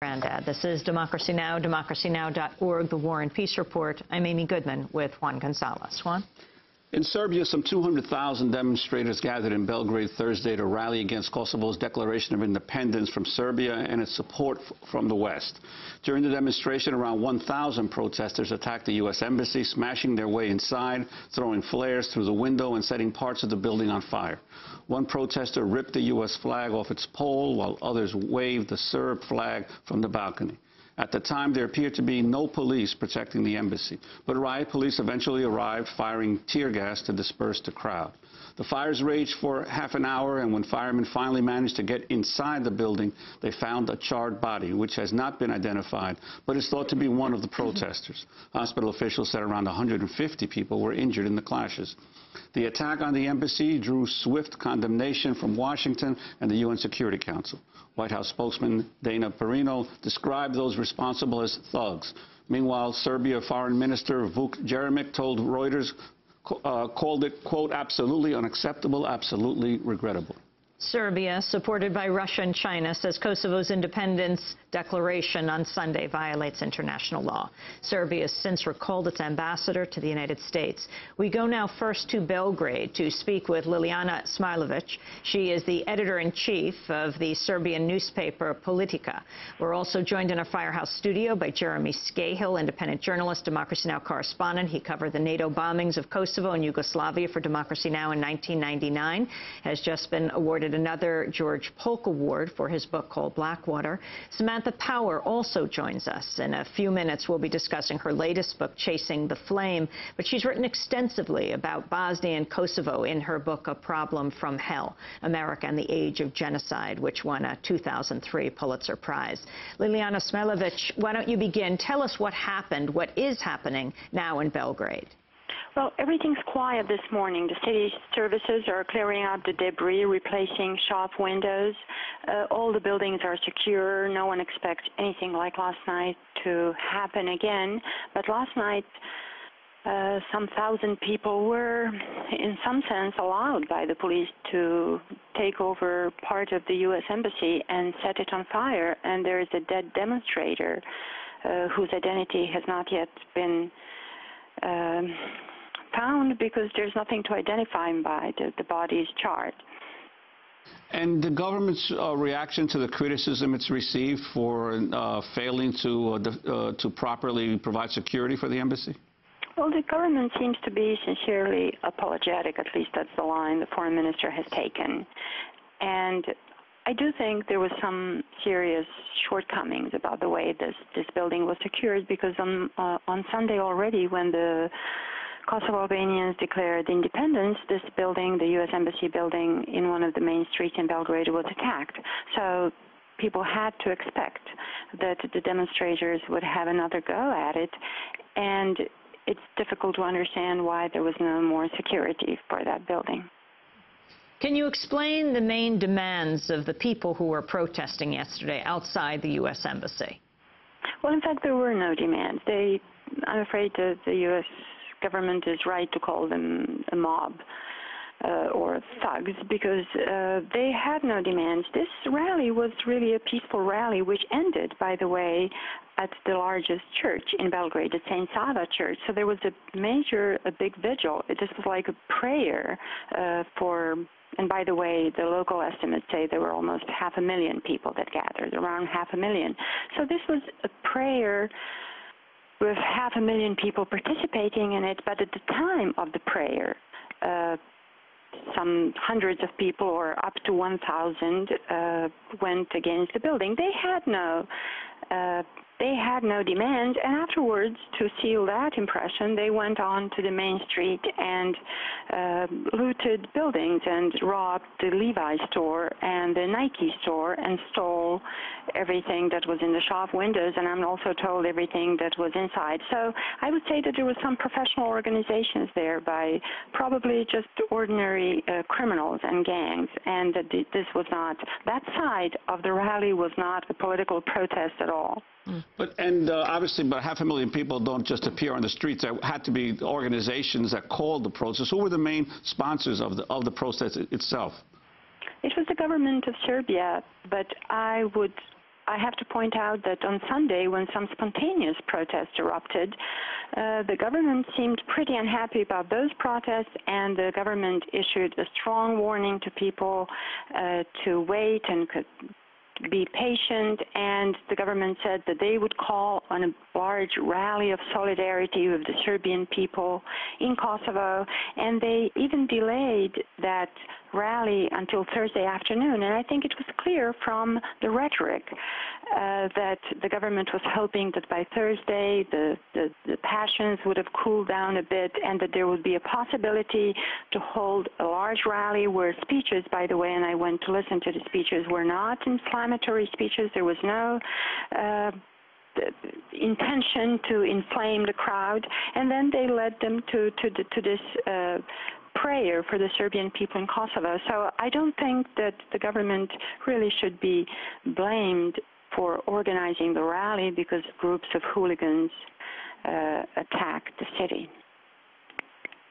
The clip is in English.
Grandad. This is Democracy Now!, democracynow.org, the War and Peace Report. I'm Amy Goodman with Juan Gonzalez. Juan? In Serbia, some 200,000 demonstrators gathered in Belgrade Thursday to rally against Kosovo's declaration of independence from Serbia and its support from the West. During the demonstration, around 1,000 protesters attacked the U.S. Embassy, smashing their way inside, throwing flares through the window and setting parts of the building on fire. One protester ripped the U.S. flag off its pole, while others waved the Serb flag from the balcony. At the time, there appeared to be no police protecting the embassy, but riot police eventually arrived, firing tear gas to disperse the crowd. The fires raged for half an hour, and when firemen finally managed to get inside the building, they found a charred body, which has not been identified, but is thought to be one of the protesters. Hospital officials said around 150 people were injured in the clashes. The attack on the embassy drew swift condemnation from Washington and the UN Security Council. White House spokesman Dana Perino described those responsible as thugs. Meanwhile, Serbia Foreign Minister Vuk Jeremic told Reuters, called it, quote, absolutely unacceptable, absolutely regrettable. Serbia, supported by Russia and China, says Kosovo's independence declaration on Sunday violates international law. Serbia has since recalled its ambassador to the United States. We go now first to Belgrade to speak with Liliana Smailovic. She is the editor-in-chief of the Serbian newspaper Politika. We're also joined in our Firehouse studio by Jeremy Scahill, independent journalist, Democracy Now! Correspondent. He covered the NATO bombings of Kosovo and Yugoslavia for Democracy Now! In 1999, has just been awarded another George Polk Award for his book called Blackwater. Samantha Power also joins us. In a few minutes, we'll be discussing her latest book, Chasing the Flame, but she's written extensively about Bosnia and Kosovo in her book, A Problem from Hell, America and the Age of Genocide, which won a 2003 Pulitzer Prize. Liliana Smailovic, why don't you begin? Tell us what happened, what is happening now in Belgrade. Well, everything's quiet this morning. The city services are clearing up the debris, replacing shop windows. All the buildings are secure. No one expects anything like last night to happen again. But last night, some 1,000 people were, in some sense, allowed by the police to take over part of the U.S. Embassy and set it on fire. And there is a dead demonstrator whose identity has not yet been found because there's nothing to identify him by. The body is charred. And the government's reaction to the criticism it's received for failing to properly provide security for the embassy? Well, the government seems to be sincerely apologetic. At least that's the line the foreign minister has taken. And I do think there was some serious shortcomings about the way this building was secured, because on Sunday already, when the Kosovo Albanians declared independence, this building, the U.S. Embassy building in one of the main streets in Belgrade, was attacked. So people had to expect that the demonstrators would have another go at it, and it's difficult to understand why there was no more security for that building. Can you explain the main demands of the people who were protesting yesterday outside the U.S. Embassy? Well, in fact, there were no demands. I'm afraid that the U.S. government is right to call them a mob or thugs, because they had no demands. This rally was really a peaceful rally, which ended, by the way, at the largest church in Belgrade, the St. Sava Church. So there was a big vigil. This was like a prayer and by the way, the local estimates say there were almost 500,000 people that gathered, around 500,000. So this was a prayer with 500,000 people participating in it, but at the time of the prayer, some hundreds of people, or up to 1,000, went against the building. They had no demand, and afterwards, to seal that impression, they went on to the main street and looted buildings and robbed the Levi's store and the Nike store and stole everything that was in the shop windows, and I'm also told everything that was inside. So I would say that there was some professional organizations there by probably just ordinary criminals and gangs, and that this was not, that side of the rally was not a political protest at all. But obviously, but 500,000 people don't just appear on the streets. There had to be organizations that called the protest. Who were the main sponsors of the protest itself? It was the government of Serbia, but I would I have to point out that on Sunday, when some spontaneous protests erupted, the government seemed pretty unhappy about those protests, and the government issued a strong warning to people to wait and be patient, and the government said that they would call on a large rally of solidarity with the Serbian people in Kosovo, and they even delayed that rally until Thursday afternoon. And I think it was clear from the rhetoric that the government was hoping that by Thursday the passions would have cooled down a bit, and that there would be a possibility to hold a large rally where speeches, by the way, and I went to listen to the speeches, were not inflammatory speeches. There was no intention to inflame the crowd, and then they led them to this prayer for the Serbian people in Kosovo. So I don't think that the government really should be blamed for organizing the rally because groups of hooligans attacked the city.